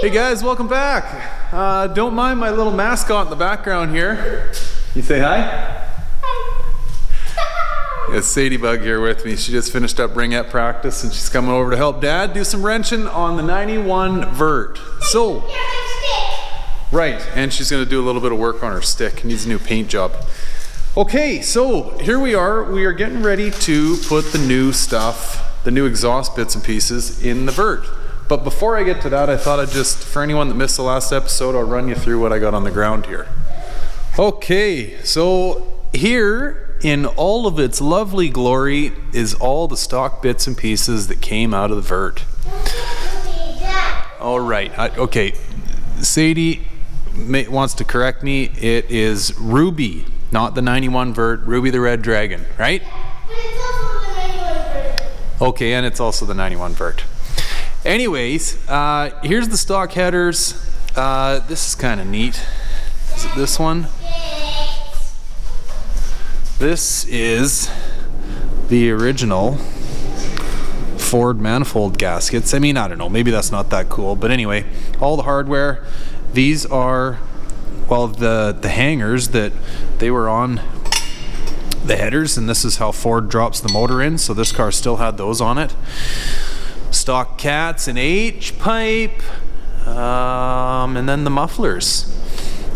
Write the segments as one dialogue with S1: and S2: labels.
S1: Hey guys, welcome back. Don't mind my little mascot in the background here. You say hi? Hi. It's Sadie-Bug here with me. She just finished up ringette practice and she's coming over to help Dad do some wrenching on the 91 vert. So, right, and she's gonna do a little bit of work on her stick. Needs a new paint job. Okay, so here we are. We are getting ready to put the new stuff, the new exhaust bits and pieces in the vert. But before I get to that, I thought I'd just, for anyone that missed the last episode, I'll run you through what I got on the ground here. Okay, so here in all of its lovely glory is all the stock bits and pieces that came out of the vert. All right, okay, Sadie wants to correct me. It is Ruby, not the 91 vert, Ruby the Red Dragon, right?
S2: But it's also the 91 vert.
S1: Okay, and it's also the 91 vert. Anyways, here's the stock headers. This is kind of neat. Is it this one? This is the original Ford manifold gaskets. I mean, I don't know, maybe that's not that cool, but anyway, all the hardware. These are, well, the hangers that they were on the headers, and this is how Ford drops the motor in, so this car still had those on it. Stock cats, an H-pipe, and then the mufflers.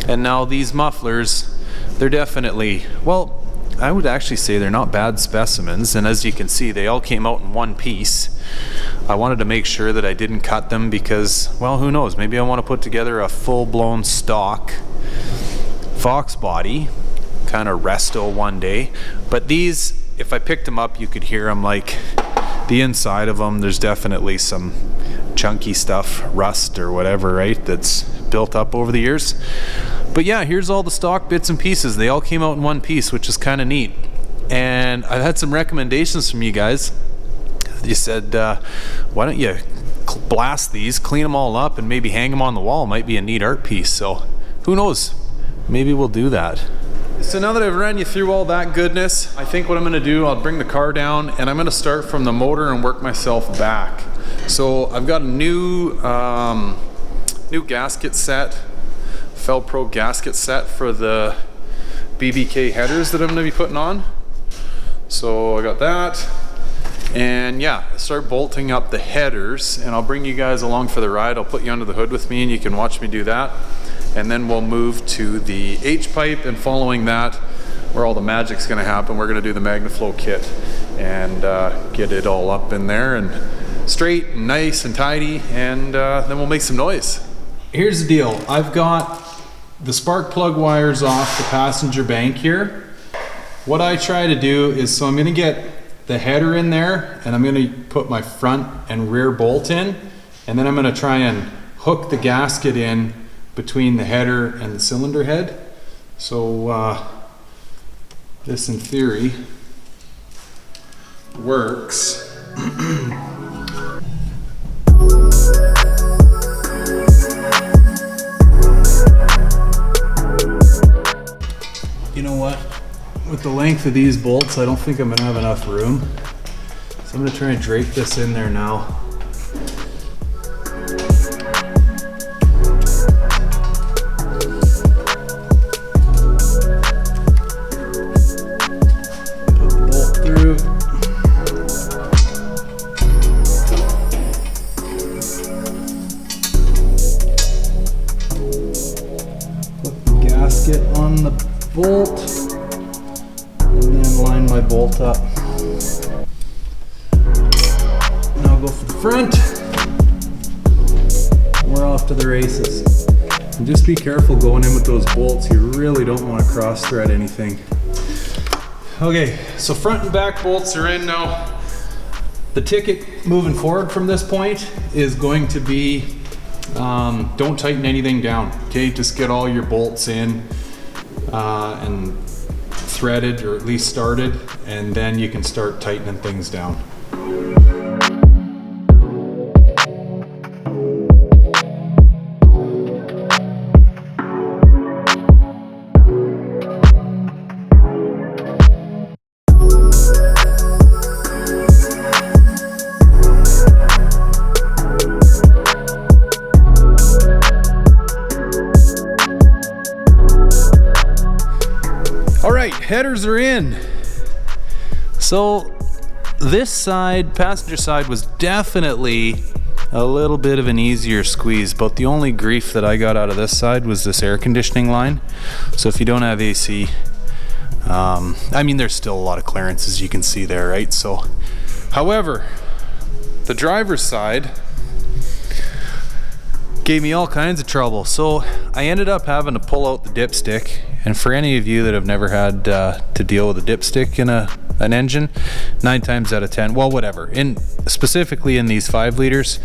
S1: And now these mufflers, they're definitely, well, I would actually say they're not bad specimens, and as you can see, they all came out in one piece. I wanted to make sure that I didn't cut them because, well, who knows, maybe I want to put together a full-blown stock Foxbody, kind of resto one day. But these, if I picked them up, you could hear them, like, the inside of them, there's definitely some chunky stuff, rust or whatever, right, that's built up over the years. But yeah, here's all the stock bits and pieces. They all came out in one piece, which is kind of neat. And I've had some recommendations from you guys. You said, why don't you blast these, clean them all up, and maybe hang them on the wall. Might be a neat art piece. So who knows? Maybe we'll do that. So now that I've ran you through all that goodness, I think what I'm gonna do, I'll bring the car down and I'm gonna start from the motor and work myself back. So I've got a new gasket set, Felpro gasket set for the BBK headers that I'm gonna be putting on. So I got that. And yeah, start bolting up the headers, and I'll bring you guys along for the ride. I'll put you under the hood with me and you can watch me do that. And then we'll move to the H-pipe, and following that, where all the magic's gonna happen, we're gonna do the Magnaflow kit and get it all up in there and straight and nice and tidy, and then we'll make some noise. Here's the deal. I've got the spark plug wires off the passenger bank here. What I try to do is, so I'm gonna get the header in there, and I'm gonna put my front and rear bolt in, and then I'm gonna try and hook the gasket in between the header and the cylinder head. So this in theory works. You know what? With the length of these bolts, I don't think I'm gonna have enough room. So I'm gonna try and drape this in there now. On the bolt, and then line my bolt up. Now I'll go for the front. We're off to the races. And just be careful going in with those bolts. You really don't want to cross thread anything. Okay, so front and back bolts are in now. The ticket moving forward from this point is going to be don't tighten anything down. Okay, just get all your bolts in and threaded, or at least started, and then you can start tightening things down. headers are in. So this side, passenger side, was definitely a little bit of an easier squeeze, but the only grief that I got out of this side was this air conditioning line. So if you don't have AC, I mean, there's still a lot of clearance, as you can see there, right? So, however, the driver's side gave me all kinds of trouble. So I ended up having to pull out the dipstick. And for any of you that have never had to deal with a dipstick in an engine, 9 times out of 10, well, whatever. Specifically in these 5 liters,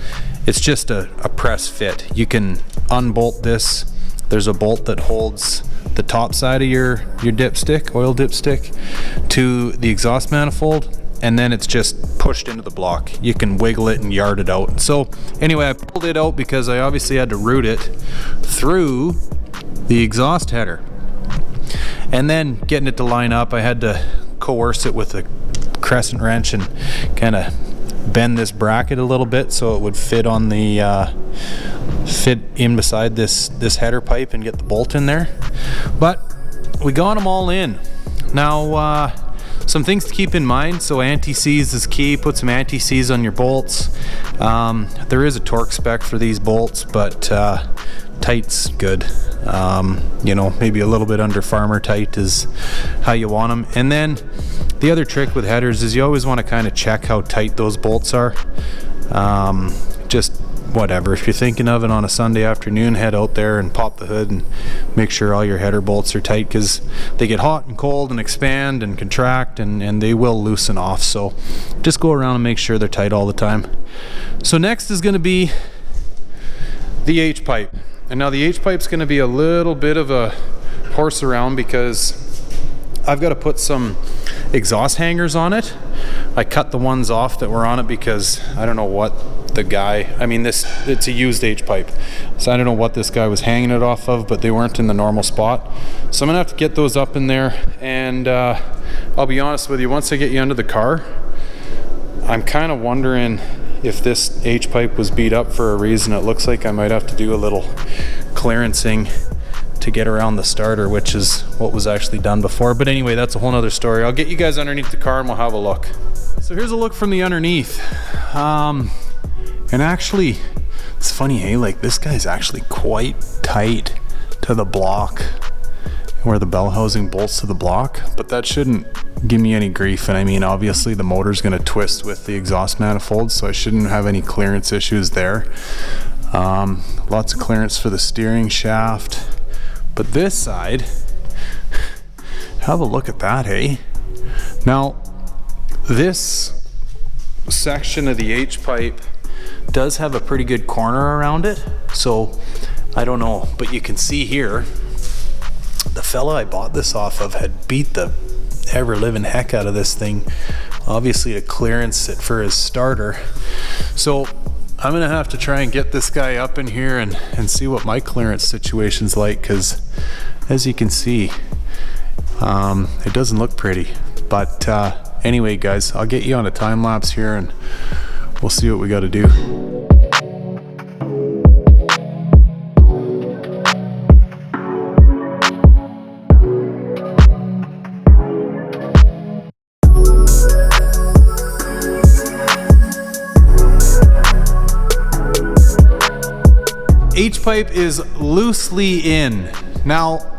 S1: it's just a press fit. You can unbolt this. There's a bolt that holds the top side of your dipstick, oil dipstick, to the exhaust manifold, and then it's just pushed into the block. You can wiggle it and yard it out. So anyway, I pulled it out because I obviously had to route it through the exhaust header. And then getting it to line up, I had to coerce it with a crescent wrench and kind of bend this bracket a little bit so it would fit on the fit in beside this header pipe and get the bolt in there. But we got them all in. Now some things to keep in mind. So anti-seize is key. Put some anti-seize on your bolts. There is a torque spec for these bolts, but tight's good. You know, maybe a little bit under farmer tight is how you want them. And then the other trick with headers is you always want to kind of check how tight those bolts are. Just whatever, if you're thinking of it on a Sunday afternoon, head out there and pop the hood and make sure all your header bolts are tight, because they get hot and cold and expand and contract, and they will loosen off. So just go around and make sure they're tight all the time. So next is going to be the H-pipe. And now the H-pipe's going to be a little bit of a horse around because I've got to put some exhaust hangers on it. I cut the ones off that were on it because I don't know what the guy, I mean, it's a used H-pipe, so I don't know what this guy was hanging it off of, but they weren't in the normal spot. So I'm gonna have to get those up in there, and I'll be honest with you, once I get you under the car, I'm kind of wondering if this H-pipe was beat up for a reason. It looks like I might have to do a little clearancing to get around the starter, which is what was actually done before. But anyway, that's a whole nother story. I'll get you guys underneath the car and we'll have a look. So here's a look from the underneath. And actually, it's funny, hey, like this guy's actually quite tight to the block where the bell housing bolts to the block, but that shouldn't give me any grief. And I mean, obviously the motor's gonna twist with the exhaust manifold, so I shouldn't have any clearance issues there. Lots of clearance for the steering shaft. But this side, have a look at that, hey? Now, this section of the H-pipe does have a pretty good corner around it, so I don't know, but you can see here, the fella I bought this off of had beat the ever-living heck out of this thing, obviously to clearance it for his starter. So I'm gonna have to try and get this guy up in here and see what my clearance situation's like, because as you can see, it doesn't look pretty. But anyway guys, I'll get you on a time lapse here and we'll see what we got to do. H-pipe is loosely in. Now,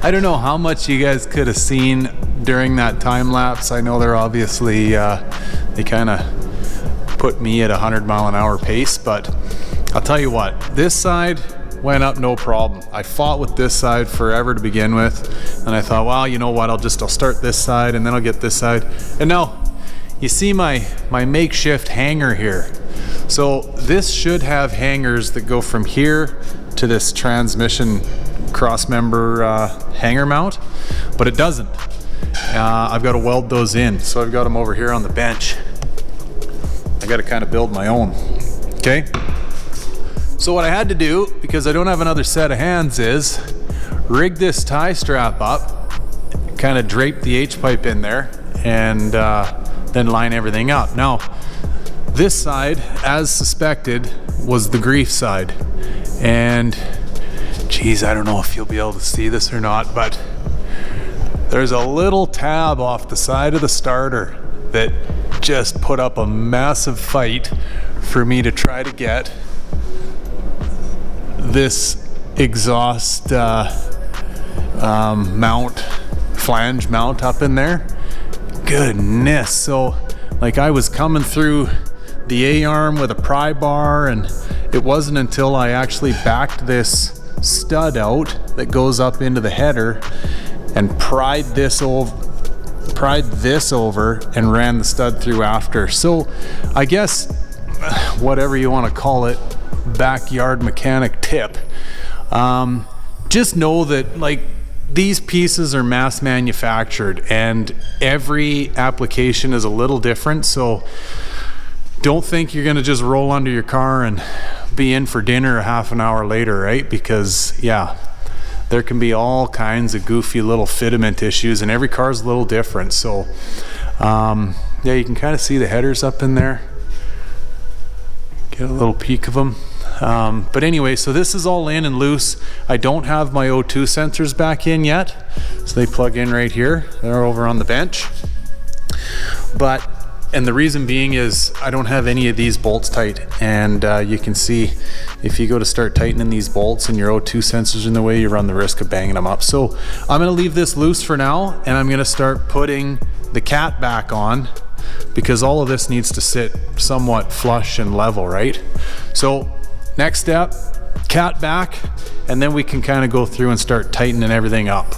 S1: I don't know how much you guys could have seen during that time lapse. I know they're obviously, they kind of put me at 100-mile-an-hour pace, but I'll tell you what, this side went up no problem. I fought with this side forever to begin with, and I thought, well, you know what, I'll start this side and then I'll get this side. And now you see my makeshift hanger here. So this should have hangers that go from here to this transmission cross member hanger mount, but it doesn't. I've got to weld those in, so I've got them over here on the bench. I got to kind of build my own. Okay, so what I had to do, because I don't have another set of hands, is rig this tie strap up, kind of drape the H-pipe in there, and then line everything up. Now this side, as suspected, was the grief side, and geez, I don't know if you'll be able to see this or not, but there's a little tab off the side of the starter that just put up a massive fight for me to try to get this exhaust flange mount up in there. Goodness. So like I was coming through the A-arm with a pry bar, and it wasn't until I actually backed this stud out that goes up into the header and pried this over and ran the stud through after. So I guess whatever you want to call it, backyard mechanic tip, just know that like these pieces are mass manufactured and every application is a little different. So don't think you're gonna just roll under your car and be in for dinner a half an hour later, right? Because yeah, there can be all kinds of goofy little fitment issues, and every car is a little different. So yeah, you can kind of see the headers up in there. Get a little peek of them. But anyway, so this is all in and loose. I don't have my O2 sensors back in yet, so they plug in right here. They're over on the bench. And the reason being is I don't have any of these bolts tight, and you can see if you go to start tightening these bolts and your O2 sensors in the way, you run the risk of banging them up. So I'm gonna leave this loose for now, and I'm gonna start putting the Catback on, because all of this needs to sit somewhat flush and level, right? So next step, Catback, and then we can kind of go through and start tightening everything up.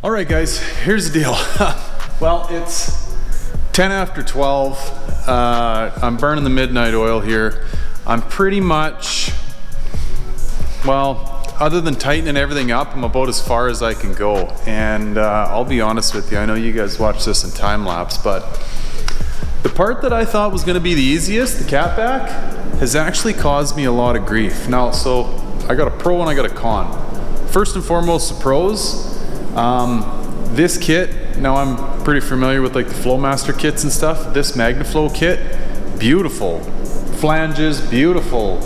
S1: All right, guys, here's the deal. Well, it's 10 after 12. I'm burning the midnight oil here. I'm pretty much, well, other than tightening everything up, I'm about as far as I can go. And I'll be honest with you, I know you guys watch this in time lapse, but the part that I thought was gonna be the easiest, the Catback, has actually caused me a lot of grief. Now, so I got a pro and I got a con. First and foremost, the pros. This kit, now I'm pretty familiar with like the Flowmaster kits and stuff. This Magnaflow kit, beautiful. Flanges, beautiful.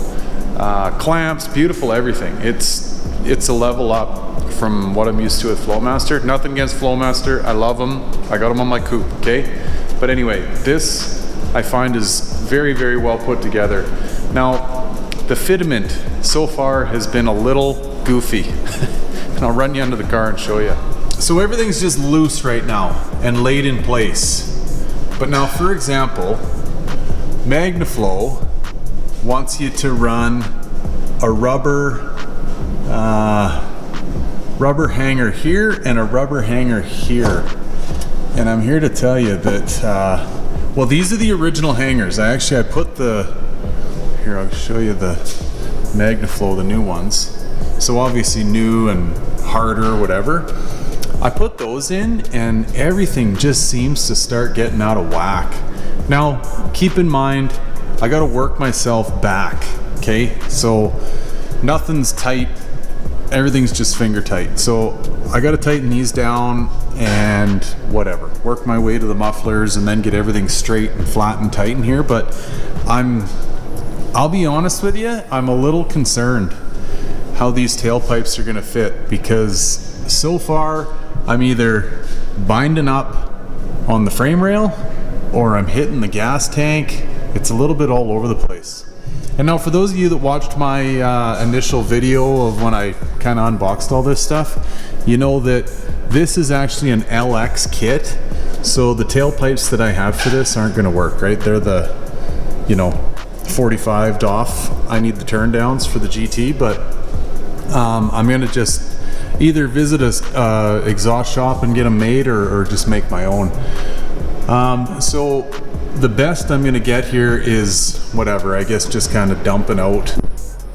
S1: Clamps, beautiful everything. It's a level up from what I'm used to with Flowmaster. Nothing against Flowmaster, I love them. I got them on my coupe, okay? But anyway, this I find is very, very well put together. Now, the fitment so far has been a little goofy. And I'll run you under the car and show you. So everything's just loose right now and laid in place. But now, for example, Magnaflow wants you to run a rubber hanger here and a rubber hanger here. And I'm here to tell you that, well, these are the original hangers. I put here, I'll show you the Magnaflow, the new ones. So obviously new and harder, whatever. I put those in and everything just seems to start getting out of whack. Now, keep in mind, I gotta work myself back, okay? So nothing's tight, everything's just finger tight. So I gotta tighten these down and whatever. Work my way to the mufflers and then get everything straight and flat and tight in here. But I'll be honest with you, I'm a little concerned how these tailpipes are gonna fit, because so far I'm either binding up on the frame rail or I'm hitting the gas tank. It's a little bit all over the place. And now for those of you that watched my initial video of when I kind of unboxed all this stuff, you know that this is actually an LX kit. So the tailpipes that I have for this aren't gonna work, right? They're the you know, 45'd off. I need the turn downs for the GT, but I'm gonna just either visit a exhaust shop and get them made, or just make my own. So the best I'm gonna get here is whatever, I guess just kind of dumping out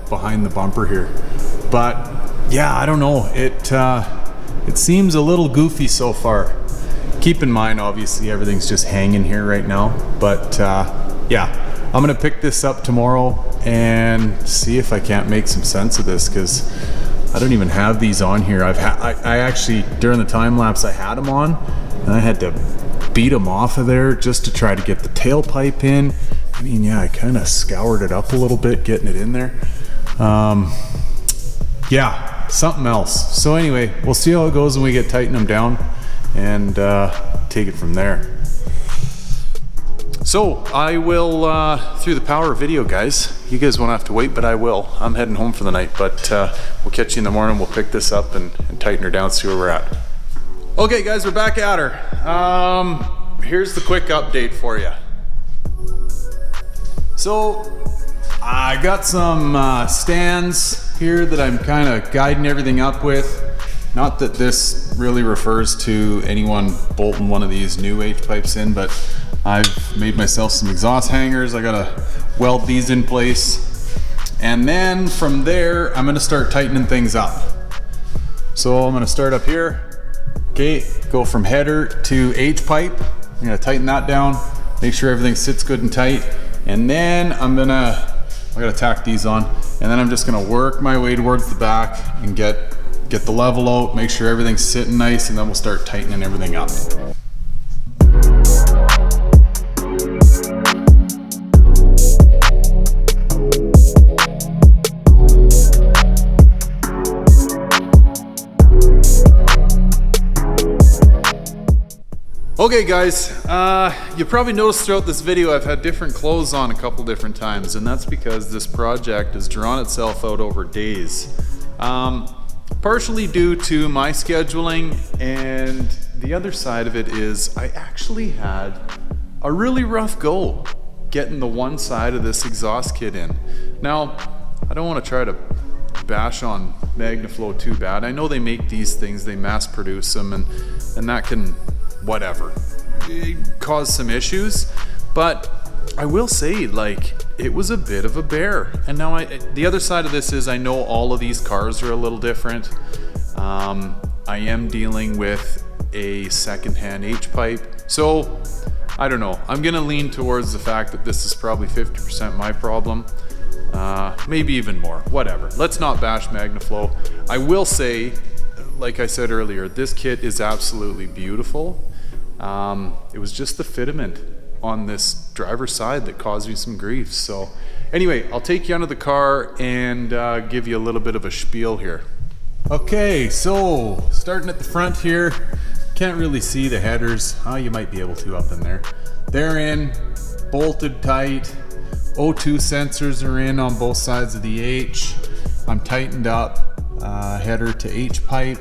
S1: behind the bumper here. But yeah, I don't know, it seems a little goofy so far. Keep in mind, obviously everything's just hanging here right now, but yeah, I'm gonna pick this up tomorrow and see if I can't make some sense of this, because I don't even have these on here. I actually, during the time lapse, I had them on, and I had to beat them off of there just to try to get the tailpipe in. I mean, yeah, I kind of scoured it up a little bit getting it in there. Yeah, something else. So anyway, we'll see how it goes when we get tighten them down, and take it from there. So I will, through the power of video, guys, you guys won't have to wait, but I will. I'm heading home for the night, but we'll catch you in the morning. We'll pick this up and tighten her down, see where we're at. Okay guys, we're back at her. Here's the quick update for you. So I got some stands here that I'm kind of guiding everything up with. Not that this really refers to anyone bolting one of these new H-pipes in, but I've made myself some exhaust hangers. I gotta weld these in place. And then from there, I'm gonna start tightening things up. So I'm gonna start up here. Okay, go from header to H-pipe. I'm gonna tighten that down, make sure everything sits good and tight. And then I gotta tack these on. And then I'm just gonna work my way towards the back and get the level out, make sure everything's sitting nice, and then we'll start tightening everything up. Okay guys, you probably noticed throughout this video I've had different clothes on a couple different times, and that's because this project has drawn itself out over days. Partially due to my scheduling, and the other side of it is I actually had a really rough go getting the one side of this exhaust kit in. Now, I don't want to try to bash on Magnaflow too bad. I know they make these things, they mass produce them, and that can, whatever, cause some issues, but I will say, like, it was a bit of a bear. And now the other side of this is I know all of these cars are a little different. I am dealing with a secondhand H-pipe. So, I don't know. I'm gonna lean towards the fact that this is probably 50% my problem. Maybe even more, whatever. Let's not bash Magnaflow. I will say, like I said earlier, this kit is absolutely beautiful. It was just the fitment on this driver's side that caused me some grief. So anyway, I'll take you under the car and give you a little bit of a spiel here. Okay, so starting at the front here, can't really see the headers. Oh, you might be able to up in there. They're in, bolted tight. O2 sensors are in on both sides of the H. I'm tightened up, header to H pipe.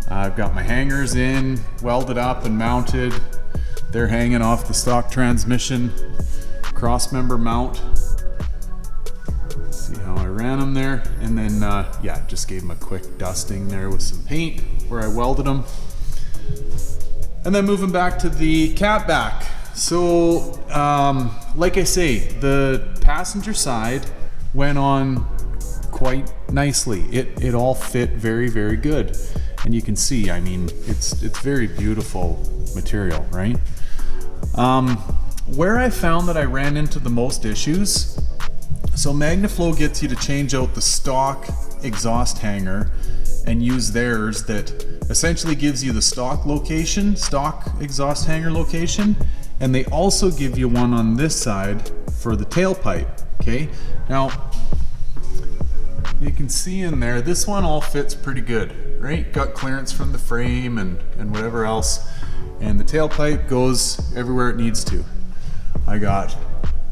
S1: I've got my hangers in, welded up and mounted. They're hanging off the stock transmission cross member mount. See how I ran them there, and then yeah, just gave them a quick dusting there with some paint where I welded them. And then moving back to the catback. So like I say, the passenger side went on quite nicely. It all fit very, very good. And you can see, I mean, it's very beautiful material, right? Where I found that I ran into the most issues, so Magnaflow gets you to change out the stock exhaust hanger and use theirs that essentially gives you the stock location, stock exhaust hanger location, and they also give you one on this side for the tailpipe, okay? Now, you can see in there, this one all fits pretty good, right? Got clearance from the frame and whatever else, and the tailpipe goes everywhere it needs to. I got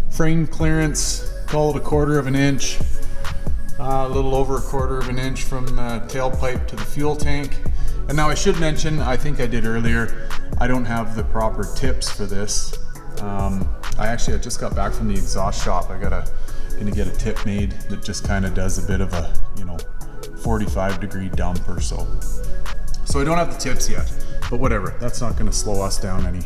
S1: frame clearance, call it 1/4 of an inch, a little over 1/4 of an inch from the tailpipe to the fuel tank. And now I should mention, I think I did earlier, I don't have the proper tips for this. I just got back from the exhaust shop. Gonna get a tip made that just kind of does a bit of a, 45-degree dump or so. So I don't have the tips yet, but whatever. That's not gonna slow us down any.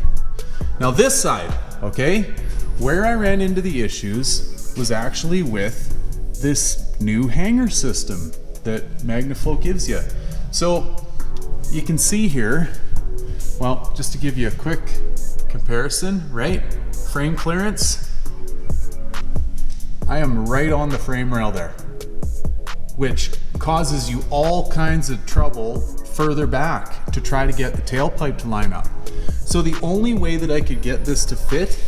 S1: Now this side, okay, where I ran into the issues was actually with this new hanger system that Magnaflow gives you. So you can see here, well, just to give you a quick comparison, right? Frame clearance, I am right on the frame rail there, which causes you all kinds of trouble further back to try to get the tailpipe to line up. So the only way that I could get this to fit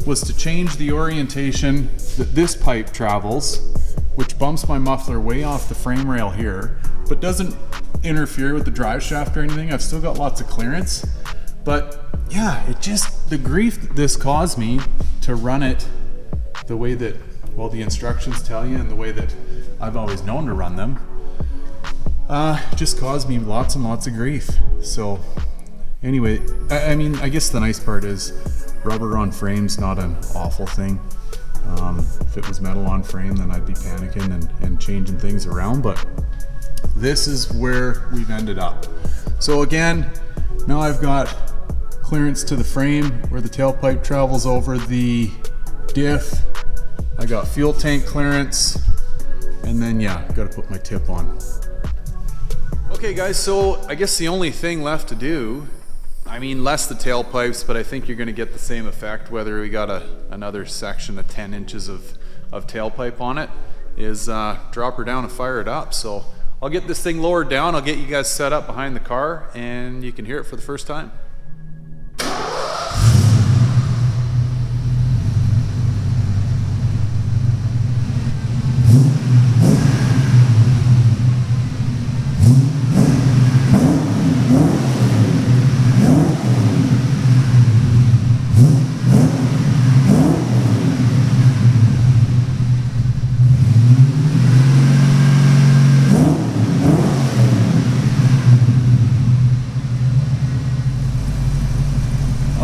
S1: was to change the orientation that this pipe travels, which bumps my muffler way off the frame rail here, but doesn't interfere with the drive shaft or anything. I've still got lots of clearance, but yeah, the grief that this caused me to run it the way that, well, the instructions tell you and the way that I've always known to run them, just caused me lots and lots of grief. So anyway, I guess the nice part is rubber on frame's not an awful thing. If it was metal on frame, then I'd be panicking and changing things around, but this is where we've ended up. So again, now I've got clearance to the frame where the tailpipe travels over the diff. I got fuel tank clearance, and then yeah, got to put my tip on. Okay guys, so I guess the only thing left to do, less the tailpipes, but I think you're going to get the same effect whether we got another section of 10 inches of tailpipe on it, is drop her down and fire it up. So I'll get this thing lowered down, I'll get you guys set up behind the car, and you can hear it for the first time.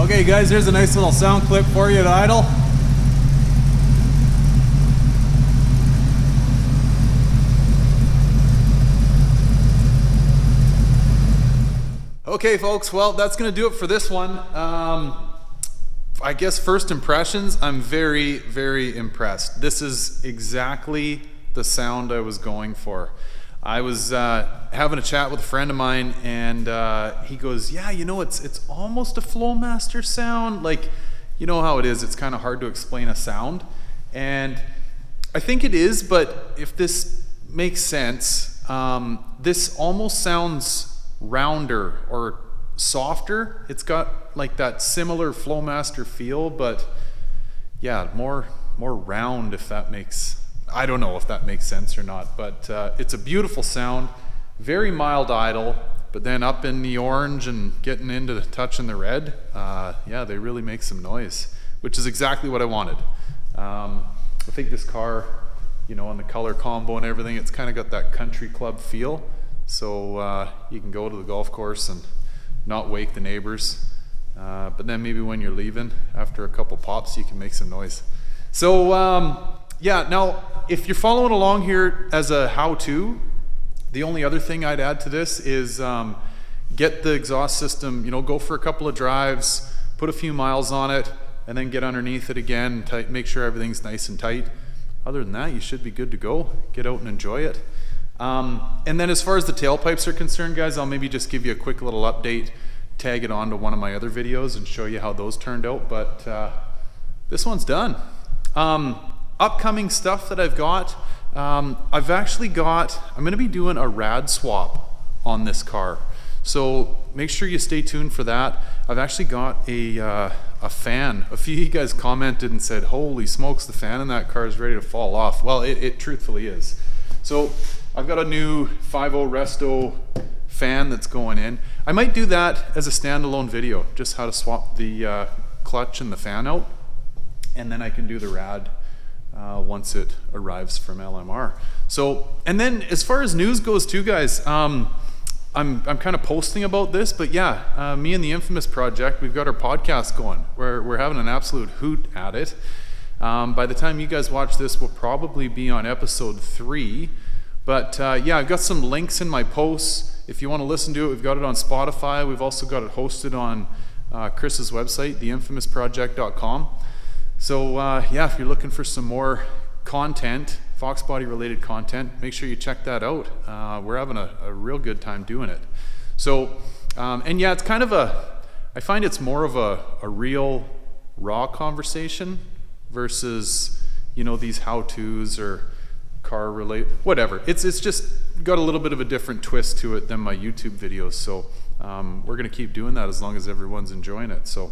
S1: Okay guys, there's a nice little sound clip for you at idle. Okay folks, well that's gonna do it for this one. I guess first impressions, I'm very, very impressed. This is exactly the sound I was going for. I was having a chat with a friend of mine, and he goes, yeah, it's almost a Flowmaster sound. Like, you know how it is, it's kind of hard to explain a sound. And I think it is, but if this makes sense, this almost sounds rounder or softer. It's got like that similar Flowmaster feel, but yeah, more round, if that makes, I don't know if that makes sense or not, but it's a beautiful sound, very mild idle, but then up in the orange and getting into touching the red, yeah, they really make some noise, which is exactly what I wanted. I think this car, on the color combo and everything, it's kind of got that country club feel, so you can go to the golf course and not wake the neighbors, but then maybe when you're leaving, after a couple pops, you can make some noise. So yeah, now if you're following along here as a how-to, the only other thing I'd add to this is get the exhaust system, go for a couple of drives, put a few miles on it, and then get underneath it again, make sure everything's nice and tight. Other than that, you should be good to go. Get out and enjoy it. And then as far as the tailpipes are concerned, guys, I'll maybe just give you a quick little update, tag it on to one of my other videos and show you how those turned out, but this one's done. Upcoming stuff that I've got, I'm going to be doing a rad swap on this car. So make sure you stay tuned for that. I've actually got a fan. A few of you guys commented and said, holy smokes, the fan in that car is ready to fall off. Well, it truthfully is. So I've got a new 5.0 Resto fan that's going in. I might do that as a standalone video, just how to swap the clutch and the fan out. And then I can do the rad once it arrives from LMR. So, and then as far as news goes too, guys, I'm kind of posting about this, but yeah, me and the Infamous Project, we've got our podcast going. We're having an absolute hoot at it. By the time you guys watch this, we'll probably be on episode 3. But yeah, I've got some links in my posts. If you want to listen to it, we've got it on Spotify. We've also got it hosted on Chris's website, theinfamousproject.com. So yeah, if you're looking for some more content, Foxbody related content, make sure you check that out. We're having a real good time doing it. So, and yeah, it's kind of I find it's more of a real raw conversation versus, you know, these how-tos or car related, whatever. It's just got a little bit of a different twist to it than my YouTube videos. So we're gonna keep doing that as long as everyone's enjoying it. So,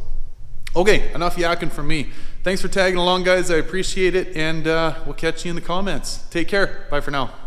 S1: okay, enough yakking from me. Thanks for tagging along, guys. I appreciate it, and we'll catch you in the comments. Take care. Bye for now.